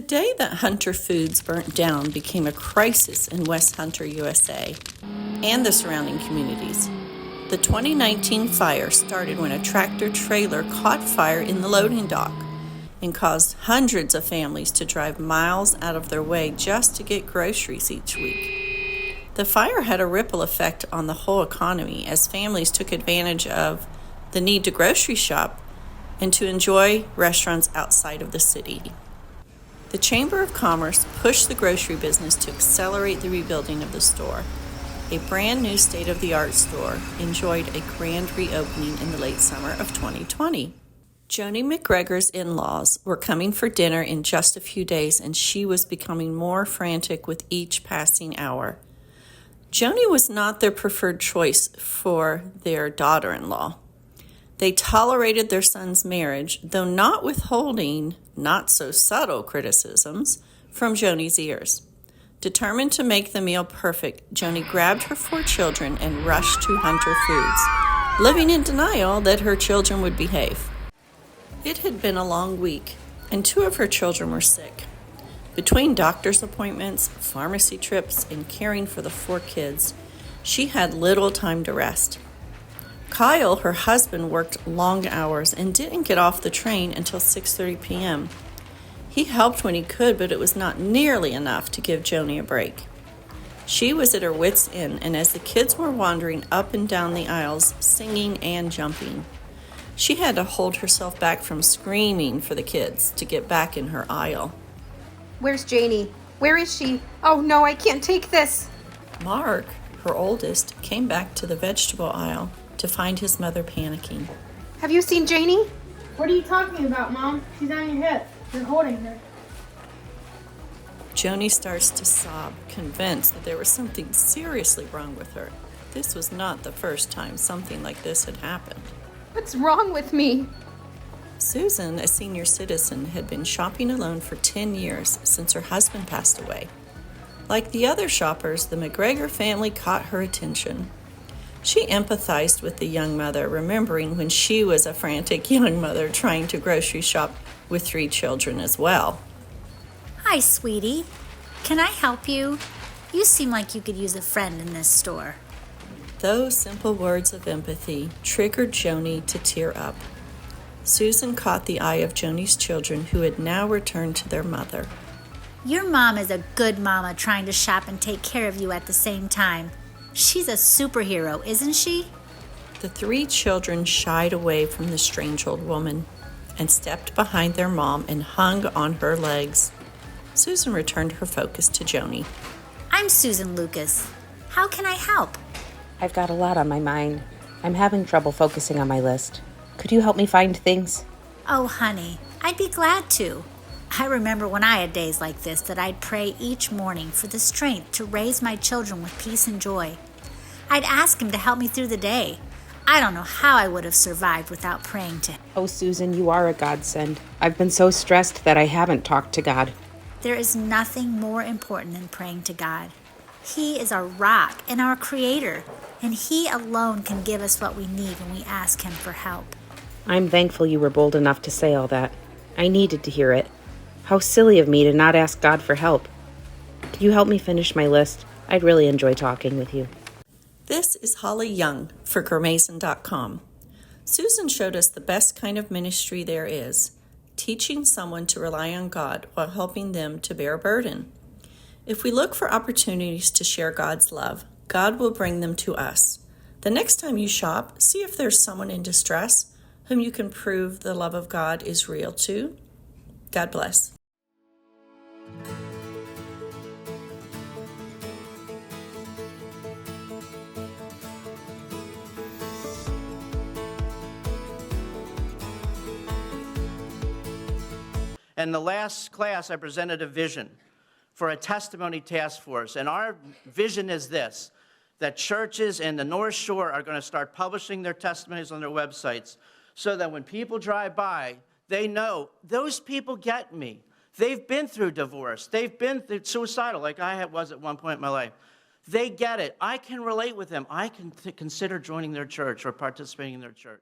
day that Hunter Foods burnt down became a crisis in West Hunter, USA, and the surrounding communities. The 2019 fire started when a tractor-trailer caught fire in the loading dock and caused hundreds of families to drive miles out of their way just to get groceries each week. The fire had a ripple effect on the whole economy as families took advantage of the need to grocery shop and to enjoy restaurants outside of the city. The Chamber of Commerce pushed the grocery business to accelerate the rebuilding of the store. A brand new state-of-the-art store enjoyed a grand reopening in the late summer of 2020. Jonie MacGregor's in-laws were coming for dinner in just a few days, and she was becoming more frantic with each passing hour. Jonie was not their preferred choice for their daughter-in-law. They tolerated their son's marriage, though not withholding not-so-subtle criticisms from Jonie's ears. Determined to make the meal perfect, Jonie grabbed her 4 children and rushed to Hunter Foods, living in denial that her children would behave. It had been a long week, and 2 of her children were sick. Between doctor's appointments, pharmacy trips, and caring for the 4 kids, she had little time to rest. Kyle, her husband, worked long hours and didn't get off the train until 6:30 p.m. He helped when he could, but it was not nearly enough to give Jonie a break. She was at her wits' end, and as the kids were wandering up and down the aisles, singing and jumping, she had to hold herself back from screaming for the kids to get back in her aisle. Where's Janie? Where is she? Oh no, I can't take this. Mark, her oldest, came back to the vegetable aisle to find his mother panicking. Have you seen Janie? What are you talking about, Mom? She's on your hip. You're holding her. Jonie starts to sob, convinced that there was something seriously wrong with her. This was not the first time something like this had happened. What's wrong with me? Susan, a senior citizen, had been shopping alone for 10 years since her husband passed away. Like the other shoppers, the MacGregor family caught her attention. She empathized with the young mother, remembering when she was a frantic young mother trying to grocery shop with 3 children as well. Hi, sweetie. Can I help you? You seem like you could use a friend in this store. Those simple words of empathy triggered Jonie to tear up. Susan caught the eye of Jonie's children, who had now returned to their mother. Your mom is a good mama trying to shop and take care of you at the same time. She's a superhero, isn't she? The 3 children shied away from the strange old woman and stepped behind their mom and hung on her legs. Susan returned her focus to Jonie. I'm Susan Lucas. How can I help? I've got a lot on my mind. I'm having trouble focusing on my list. Could you help me find things? Oh, honey, I'd be glad to. I remember when I had days like this that I'd pray each morning for the strength to raise my children with peace and joy. I'd ask him to help me through the day. I don't know how I would have survived without praying to him. Oh, Susan, you are a godsend. I've been so stressed that I haven't talked to God. There is nothing more important than praying to God. He is our rock and our creator, and He alone can give us what we need when we ask Him for help. I'm thankful you were bold enough to say all that. I needed to hear it. How silly of me to not ask God for help. Could you help me finish my list? I'd really enjoy talking with you. This is Holly Young for Gramazin.com. Susan showed us the best kind of ministry there is, teaching someone to rely on God while helping them to bear a burden. If we look for opportunities to share God's love, God will bring them to us. The next time you shop, see if there's someone in distress whom you can prove the love of God is real to. God bless. In the last class, I presented a vision for a testimony task force. And our vision is this, that churches in the North Shore are going to start publishing their testimonies on their websites so that when people drive by, they know those people get me. They've been through divorce. They've been through suicidal like I was at one point in my life. They get it. I can relate with them. I can consider joining their church or participating in their church.